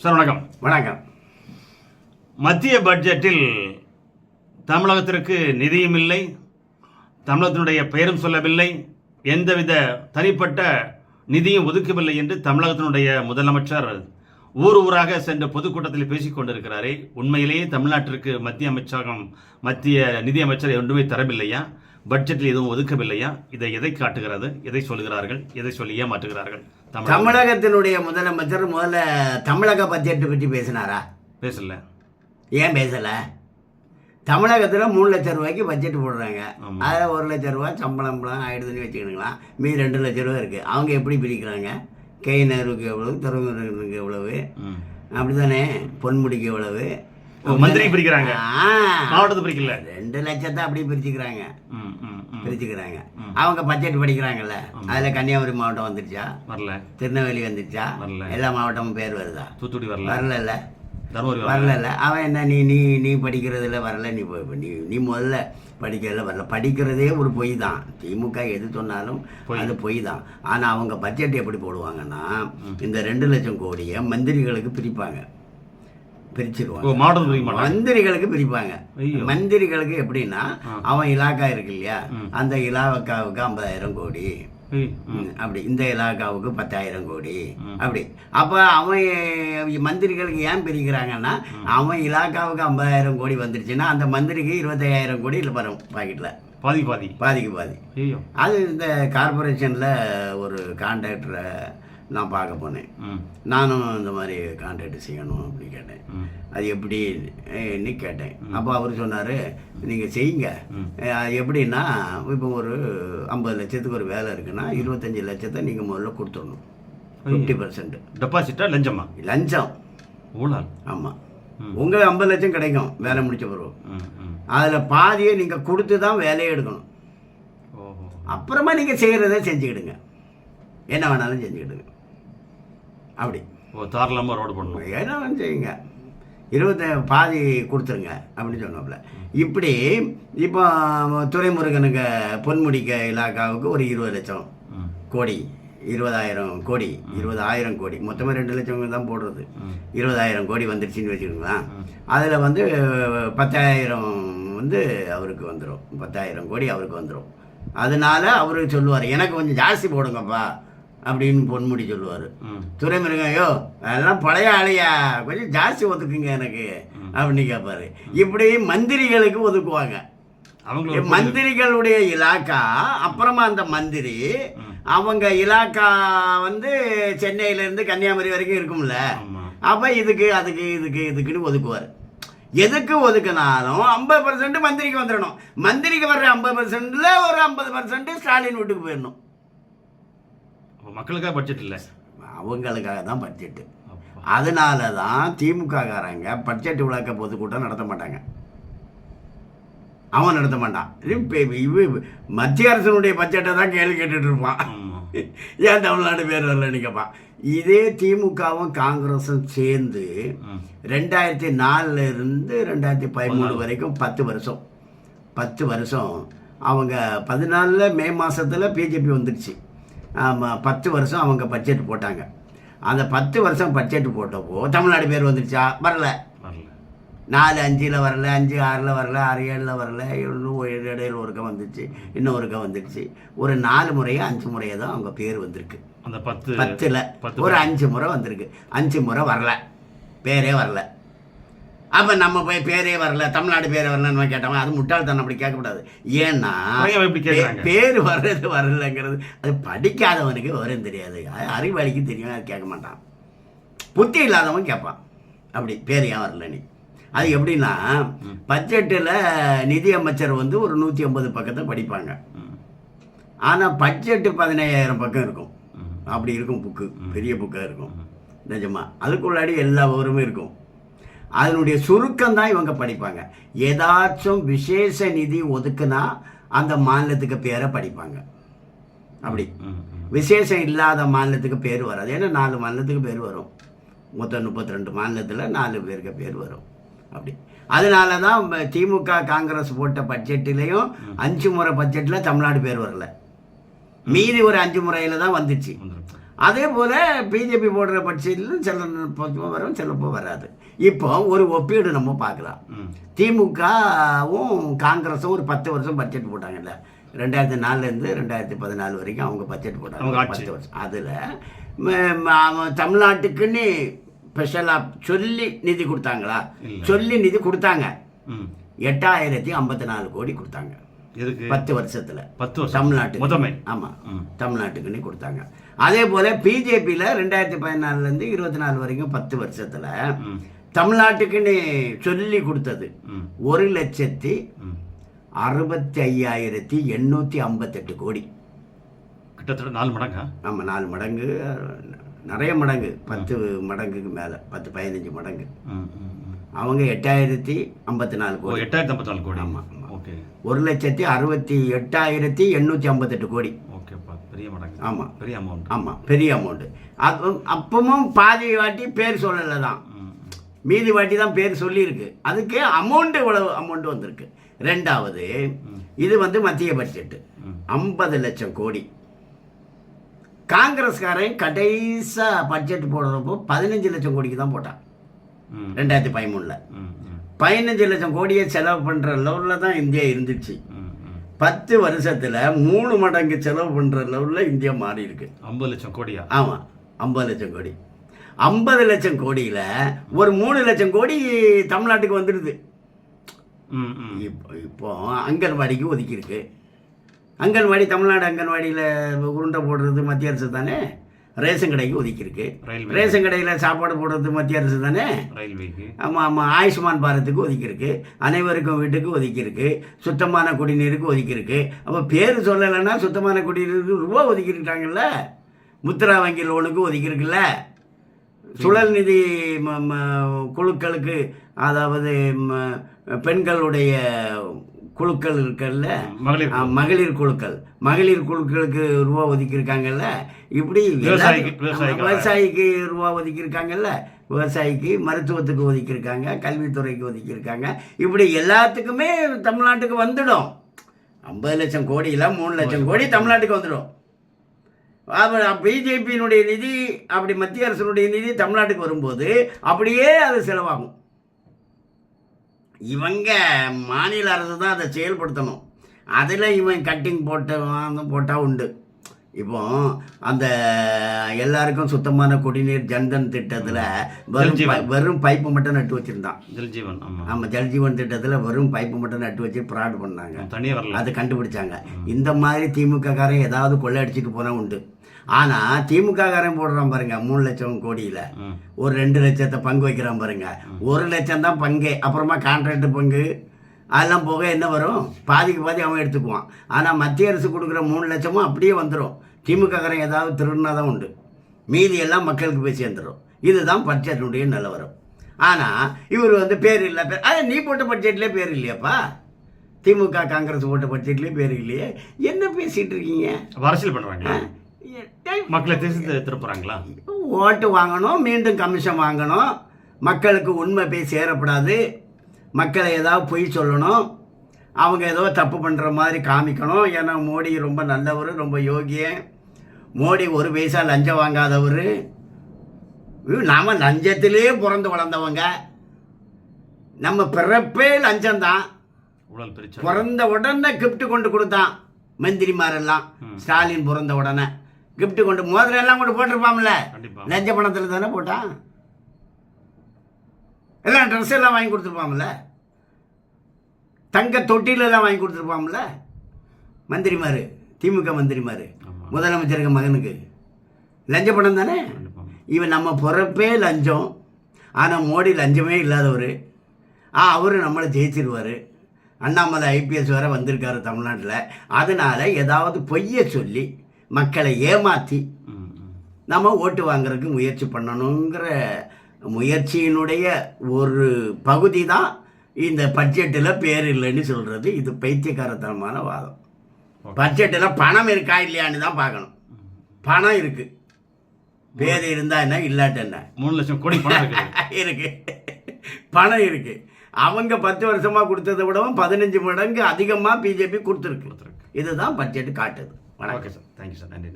Sir வணக்கம். வணக்கம். மத்திய பட்ஜெட்டில் தமிழகத்திற்கு நிதியும் இல்லை, தமிழகத்தினுடைய பெயரும் சொல்லவில்லை, எந்தவித தனிப்பட்ட நிதியும் ஒதுக்கவில்லை என்று தமிழகத்தினுடைய முதலமைச்சர் ஊர் ஊராக சென்ற பொதுக்கூட்டத்தில் பேசிக் கொண்டிருக்கிறாரே, உண்மையிலேயே தமிழ்நாட்டிற்கு மத்திய நிதி அமைச்சர் ஒன்றுமே தரவில்லையா? பட்ஜெட்டில் எதுவும் ஒதுக்கவில்லையா? இதை எதை காட்டுகிறது? எதை சொல்கிறார்கள்? எதை சொல்லி ஏமாற்றுகிறார்கள்? தமிழகத்தினுடைய முதலமைச்சர் முதல்ல தமிழக பட்ஜெட் பற்றி பேசினாரா? பேசல. ஏன் பேசல? தமிழகத்தில் 3 லட்சம் ரூபாய்க்கு பட்ஜெட் போடுறாங்க. அதில் 1 லட்சம் ரூபா சம்பளம் ஆயிடுதுன்னு வச்சுக்கணுங்களா, மீதி 2 லட்சம் ரூபா இருக்குது. அவங்க எப்படி பிரிக்கிறாங்க? கையினருக்கு எவ்வளவு, துறைமுகருக்கு எவ்வளவு, அப்படித்தானே? பொன்முடிக்கு எவ்வளவு, மந்திரி பிரிக்கிறாங்க, மாவட்டத்தை பிரிக்கல. 2 லட்சத்தை அப்படி பிரிச்சுக்கிறாங்க. அவங்க பட்ஜெட் படிக்கிறாங்கல்ல, அதில் கன்னியாகுமரி மாவட்டம் வந்துருச்சா? வரல. திருநெல்வேலி வந்துருச்சா? வரல. எல்லா மாவட்டமும் பேர் வருதா? தூத்துக்குடி வரல. வரல. அவன் என்ன, நீ படிக்கிறதுல வரல, நீ முதல்ல படிக்கிறதுல வரல. படிக்கிறதே ஒரு பொய் தான். திமுக எது சொன்னாலும் அது பொய் தான். ஆனால் அவங்க பட்ஜெட் எப்படி போடுவாங்கன்னா, இந்த 2 லட்சம் கோடியை மந்திரிகளுக்கு பிரிப்பாங்க, பிரிச்சிருவாங்க. மந்திரிகளுக்கு பிரிப்பாங்க. மந்திரிகளுக்கு எப்படின்னா, அவன் இலாக்கா இருக்கு இல்லையா, அந்த இலாக்காவுக்கு 50,000 கோடி, அப்படி இந்த இலாக்காவுக்கு 10,000 கோடி, அப்படி. அப்போ அவன் மந்திரிகளுக்கு ஏன் பிரிக்கிறாங்கன்னா, அவன் இலாக்காவுக்கு 50,000 கோடி வந்துருச்சுன்னா அந்த மந்திரிக்கு 25,000 கோடி இல்லை வரும் பாக்கெட்டில். பாதிக்கு பாதி. அது இந்த கார்பரேஷனில் ஒரு கான்ட்ராக்டரை நான் பார்க்க போனேன். நானும் இந்த மாதிரி கான்ட்ராக்ட் செய்யணும் அப்படின்னு கேட்டேன். அது எப்படின்னு கேட்டேன். அப்போ அவர் சொன்னார், நீங்கள் செய்யுங்க. எப்படின்னா, இப்போ ஒரு 50 லட்சத்துக்கு ஒரு வேலை இருக்குன்னா 25 லட்சத்தை நீங்கள் முதல்ல கொடுத்துடணும். 50% டெபாசிட்டா? லஞ்சமா? லஞ்சம். ஆமாம். உங்களுக்கு 50 லட்சம் கிடைக்கும் வேலை முடிச்ச பிறகு. அதில் பாதியை நீங்கள் கொடுத்து தான் வேலையை எடுக்கணும். அப்புறமா நீங்கள் செய்கிறத செஞ்சுக்கிடுங்க, என்ன வேணாலும் செஞ்சுக்கிடுங்க. அப்படி தாராளமாக ரோடு பண்ணணும், என்ன வேணும் செய்யுங்க, பாதி கொடுத்துருங்க அப்படின்னு சொன்னாப்புல. இப்படி இப்போ துரைமுருகனுக்கு பொன்முடிக்க இலாக்காவுக்கு ஒரு 20 லட்சம் கோடி, 20,000 கோடி, 20,000 கோடி, மொத்தமாக 2 லட்சம் தான் போடுறது. 20,000 கோடி வந்துருச்சுன்னு வச்சுக்கோங்களேன். அதில் 10,000 அவருக்கு வந்துடும். 10,000 கோடி அவருக்கு வந்துடும். அதனால அவருக்கு சொல்லுவார், எனக்கு கொஞ்சம் ஜாஸ்தி போடுங்கப்பா அப்படின்னு பொன்முடி சொல்லுவார். துரைமுருகன், ஐயோ அதெல்லாம் பழைய ஆளையா, கொஞ்சம் ஜாஸ்தி ஒதுக்குங்க எனக்கு அப்படின்னு கேட்பாரு. இப்படி மந்திரிகளுக்கு ஒதுக்குவாங்க. மந்திரிகளுடைய இலாக்கா, அப்புறமா அந்த மந்திரி அவங்க இலாக்கா சென்னையிலேருந்து கன்னியாகுமரி வரைக்கும் இருக்கும்ல, அப்போ இதுக்குன்னு ஒதுக்குவார். எதுக்கு ஒதுக்குனாலும் 50% மந்திரிக்கு வந்துடணும். மந்திரிக்கு வர்ற 50%ல் ஒரு 50% ஸ்டாலின் வீட்டுக்கு போயிடணும். மக்களுக்காக பட்ஜெட் இல்லை, அவங்களுக்காக தான் பட்ஜெட்டு. அதனால தான் திமுககாரங்க பட்ஜெட் விளக்க பொதுக்கூட்டம் நடத்த மாட்டாங்க. அவன் நடத்த மாட்டான். மத்திய அரசனுடைய பட்ஜெட்டை தான் கேள்வி கேட்டுட்டு இருப்பான். ஏன் தமிழ்நாடு பேர் வரலன்னு கேட்பான். இதே திமுகவும் காங்கிரஸும் சேர்ந்து 2004 இருந்து 2013 வரைக்கும் 10 வருஷம் அவங்க 14 மே மாதத்தில் பிஜேபி வந்துடுச்சு. ஆமாம், 10 வருஷம் அவங்க பட்ஜெட் போட்டாங்க. அந்த 10 வருஷம் பட்ஜெட் போட்டப்போ தமிழ்நாடு பேர் வந்துடுச்சா? வரல. 4-5 வரல, 5-6 வரல, 6-7 வரல, இடையில ஒருக்க வந்துச்சு, இன்னும் ஒருக்க வந்துடுச்சு. ஒரு 4 முறையோ 5 முறையோ தான் அவங்க பேர் வந்திருக்கு. அந்த 10ல் ஒரு 5 முறை வந்திருக்கு. 5 முறை வரல, பேரே வரல. அப்போ நம்ம போய் பேரே வரல, தமிழ்நாடு பேரே வரலன்னு கேட்டோம். அது முட்டாள்தனம், அப்படி கேட்கக்கூடாது. ஏன்னா பேர் வர்றது வரலைங்கிறது அது படிக்காதவனுக்கு வரும் தெரியாது, அறிவாளிக்கு தெரியும், அது கேட்க மாட்டான். புத்தி இல்லாதவன் கேட்பான், அப்படி பேர் ஏன் வரலன்னு. அது எப்படின்னா, பட்ஜெட்டில் நிதி அமைச்சர் ஒரு 150 பக்கத்தை படிப்பாங்க. ஆனால் பட்ஜெட்டு 15,000 பக்கம் இருக்கும். அப்படி இருக்கும் புக்கு, பெரிய புக்காக இருக்கும் நிஜமா. அதுக்குள்ளாடி எல்லா விவரமும் இருக்கும். அதனுடைய சுருக்கம் தான் இவங்க படிப்பாங்க. ஏதாச்சும் விசேஷ நிதி ஒதுக்குனா அந்த மாநிலத்துக்கு பேரை படிப்பாங்க. அப்படி விசேஷம் இல்லாத மாநிலத்துக்கு பேர் வராது. ஏன்னா 4 மாநிலத்துக்கு பேர் வரும். மொத்தம் 32 மாநிலத்தில் 4 பேருக்கு பேர் வரும். அப்படி அதனால தான் திமுக காங்கிரஸ் போட்ட பட்ஜெட்டிலையும் 5 முறை பட்ஜெட்டில் தமிழ்நாடு பேர் வரல. மீதி ஒரு 5 முறையில் தான் வந்துச்சு. அதே போல் பிஜேபி போடுற பட்சத்தில் சில வரும் சிலப்போ வராது. இப்போ ஒரு ஒப்பீடு நம்ம பார்க்கலாம். திமுகவும் காங்கிரஸும் ஒரு 10 வருஷம் பட்ஜெட் போட்டாங்கல்ல, 2004லேருந்து 2014 வரைக்கும் அவங்க பட்ஜெட் போட்டாங்க 10 வருஷம். அதில் தமிழ்நாட்டுக்குன்னு ஸ்பெஷலாக சொல்லி நிதி கொடுத்தாங்களா? சொல்லி நிதி கொடுத்தாங்க. 8054 கோடி கொடுத்தாங்க 10 வருஷத்துல. 10 வருஷம் தமிழ்நாட்டுக்கு. ஆமாம், தமிழ்நாட்டுக்குன்னு கொடுத்தாங்க. அதே போல் பிஜேபியில் 2014லேருந்து 24 வரைக்கும் 10 வருஷத்தில் தமிழ்நாட்டுக்குன்னு சொல்லி கொடுத்தது 1,65,858 கோடி. கிட்டத்தட்ட 4 மடங்கா? ஆமாம், 4 மடங்கு, நிறைய மடங்கு, 10 மடங்குக்கு மேலே, 10-15 மடங்கு. அவங்க 8054 கோடி. 8054 கோடி. ஆமாம், ஓகே. 1,68,858 கோடி. ஓகேப்பா, பெரிய மடங்கு. ஆமாம், பெரிய அமௌண்ட். ஆமாம், பெரிய அமௌண்ட்டு. அப்பவும் பாதி வாட்டி பேர் சொல்லலை தான், மீதி வாட்டி தான் பேர் சொல்லியிருக்கு. அதுக்கு அமௌண்ட்டு இவ்வளவு அமௌண்ட் வந்திருக்கு. ரெண்டாவது, இது மத்திய பட்ஜெட்டு 50 லட்சம் கோடி. காங்கிரஸ்காரன் கடைசியாக பட்ஜெட் போடுறப்போ 15 லட்சம் கோடிக்கு தான் போட்டான் 2013. 15 லட்சம் கோடியை செலவு பண்ணுற லெவலில் தான் இந்தியா இருந்துச்சு. 10 வருஷத்தில் 3 மடங்கு செலவு பண்ணுற லெவலில் இந்தியா மாறி இருக்கு. 50 லட்சம் கோடியா? ஆமாம், 50 லட்சம் கோடி. 50 லட்சம் கோடியில் ஒரு 3 லட்சம் கோடி தமிழ்நாட்டுக்கு வந்துடுது. இப்போ அங்கன்வாடிக்கு ஒதுக்கியிருக்கு. அங்கன்வாடி, தமிழ்நாடு அங்கன்வாடியில் உருண்டை போடுறது மத்திய அரசு தானே. ரேஷன் கடைக்கு ஒதுக்கியிருக்கு. ரேஷன் கடையில் சாப்பாடு போடுறது மத்திய அரசு தானே. ஆமாம் ஆமாம். ஆயுஷ்மான் பாரத்துக்கு ஒதுக்கியிருக்கு. அனைவருக்கும் வீட்டுக்கு ஒதுக்கியிருக்கு. சுத்தமான குடிநீருக்கு ஒதுக்கியிருக்கு. அப்போ பேர் சொல்லலைன்னா சுத்தமான குடிநீருக்கு ரூபா ஒதுக்கியிருக்காங்கல்ல. முத்ரா வங்கி லோனுக்கு ஒதுக்கியிருக்குல்ல. சுழல் நிதி குழுக்களுக்கு, அதாவது பெண்களுடைய குழுக்கள் இருக்கல்ல, மகளிர் குழுக்களுக்கு ரூபா ஒதுக்கியிருக்காங்கல்ல. இப்படி விவசாயிக்கு ரூபா ஒதுக்கியிருக்காங்கல்ல, விவசாயிக்கு, மருத்துவத்துக்கு ஒதுக்கியிருக்காங்க, கல்வித்துறைக்கு ஒதுக்கியிருக்காங்க. இப்படி எல்லாத்துக்குமே தமிழ்நாட்டுக்கு வந்துடும். 50 லட்சம் கோடியில் 3 லட்சம் கோடி தமிழ்நாட்டுக்கு வந்துடும். பிஜேபியினுடைய நிதி, அப்படி மத்திய அரசினுடைய நிதி தமிழ்நாட்டுக்கு வரும்போது அப்படியே அது செலவாகும். இவங்க மாநில அரசு தான் அதை செயல்படுத்தணும். அதில் இவன் கட்டிங் போட்டால் உண்டு. இப்போ அந்த எல்லாருக்கும் சுத்தமான குடிநீர் ஜன்தன் திட்டத்தில் வெறும் பைப்பு மட்டும் நட்டு வச்சுருந்தான். ஜல்ஜீவன். ஆமாம், ஜல்ஜீவன் திட்டத்தில் வெறும் பைப்பு மட்டும் நட்டு வச்சு ஃப்ராட் பண்ணாங்க. அது கண்டுபிடிச்சாங்க. இந்த மாதிரி திமுக காரன் ஏதாவது கொள்ளை அடிச்சுட்டு போனால் உண்டு. ஆனால் திமுக காரன் போடுறான் பாருங்க 3 லட்சம் கோடியில் ஒரு 2 லட்சத்தை பங்கு வைக்கிறான் பாருங்க. 1 லட்சம் தான் பங்கு. அப்புறமா கான்ட்ராக்ட் பங்கு அதெல்லாம் போக என்ன வரும்? பாதிக்கு பாதி அவன் எடுத்துக்குவான். ஆனால் மத்திய அரசு கொடுக்குற 3 லட்சமும் அப்படியே வந்துடும். திமுக காரன் ஏதாவது திருடினா தான் உண்டு. மீதி எல்லாம் மக்களுக்கு போய் சேர்ந்துடும். இதுதான் பட்ஜெட்டுடைய நிலவரம். ஆனால் இவர் பேர் இல்லை. நீ போட்ட பட்ஜெட்லேயே பேர் இல்லையாப்பா. திமுக காங்கிரஸ் போட்ட பட்ஜெட்லேயே பேர் இல்லையே. என்ன பேசிகிட்டு இருக்கீங்க? அரசியல் பண்ணுறாங்க. மக்களை திருப்புறாங்களா? ஓட்டு வாங்கணும், மீண்டும் கமிஷன் வாங்கணும். மக்களுக்கு உண்மை போய் சேரப்படாது. மக்களை ஏதாவது பொய் சொல்லணும். அவங்க ஏதோ தப்பு பண்ணுற மாதிரி காமிக்கணும். ஏன்னா மோடி ரொம்ப நல்லவர், ரொம்ப யோகியன். மோடி 1 பைசா லஞ்சம் வாங்காதவர். நாம் லஞ்சத்திலே பிறந்து வளர்ந்தவங்க. நம்ம பிறப்பே லஞ்சம்தான். பிறந்த உடனே கிஃப்ட் கொண்டு கொடுத்தான் மந்திரிமாரெல்லாம். ஸ்டாலின் பிறந்த உடனே கிஃப்ட் கொண்டு மோதிரம் கொண்டு போட்டிருப்பான்ல. லஞ்ச பணத்தில் தானே போட்டான். எல்லாம் ட்ரெஸ் எல்லாம் வாங்கி கொடுத்துருப்பான்ல. தங்க தொட்டிலெல்லாம் வாங்கி கொடுத்துருப்பான்ல மந்திரிமார், திமுக மந்திரிமார். முதலமைச்சருக்கு மகனுக்கு லஞ்ச பணம் தானே. இவன் நம்ம பிறப்பே லஞ்சம். ஆனால் மோடி லஞ்சமே இல்லாதவர். அவர் நம்மளை ஜெயிச்சிருவார். அண்ணாமலை ஐபிஎஸ் வேறு வந்திருக்காரு தமிழ்நாட்டில். அதனால் ஏதாவது பொய்யை சொல்லி மக்களை ஏமாற்றி நம்ம ஓட்டு வாங்குறதுக்கு முயற்சி பண்ணணுங்கிற முயற்சியினுடைய ஒரு பகுதி தான் இந்த பட்ஜெட்டில் பேர் இல்லைன்னு சொல்கிறது. இது பைத்தியக்காரத்தனமான வாதம். பட்ஜெட்டில் பணம் இருக்கா இல்லையான்னு தான் பார்க்கணும். பணம் இருக்குது, பேர் இருந்தால் என்ன, இல்லாட்ட என்ன. 3 லட்சம் கோடி பணம் இருக்கு. பணம் இருக்குது. அவங்க 10 வருஷமாக கொடுத்ததை விடவும் 15 மடங்கு அதிகமாக பிஜேபி கொடுத்துருக்கு. இதுதான் பட்ஜெட் காட்டுது. Okay sir, thank you sir. நன்றி.